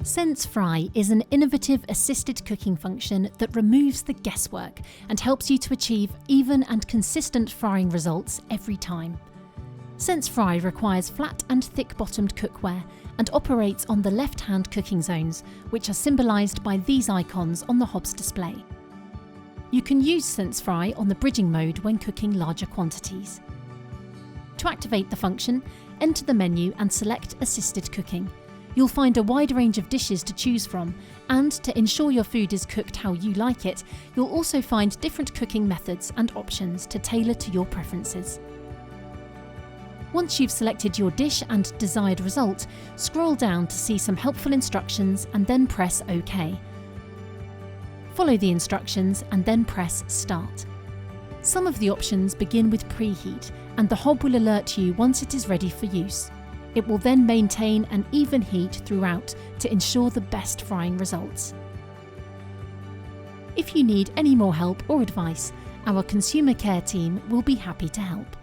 SenseFry is an innovative assisted cooking function that removes the guesswork and helps you to achieve even and consistent frying results every time. SenseFry requires flat and thick-bottomed cookware and operates on the left-hand cooking zones, which are symbolised by these icons on the hobs display. You can use SenseFry on the bridging mode when cooking larger quantities. To activate the function, enter the menu and select Assisted Cooking. You'll find a wide range of dishes to choose from, and to ensure your food is cooked how you like it, you'll also find different cooking methods and options to tailor to your preferences. Once you've selected your dish and desired result, scroll down to see some helpful instructions and then press OK. Follow the instructions and then press Start. Some of the options begin with preheat, and the hob will alert you once it is ready for use. It will then maintain an even heat throughout to ensure the best frying results. If you need any more help or advice, our consumer care team will be happy to help.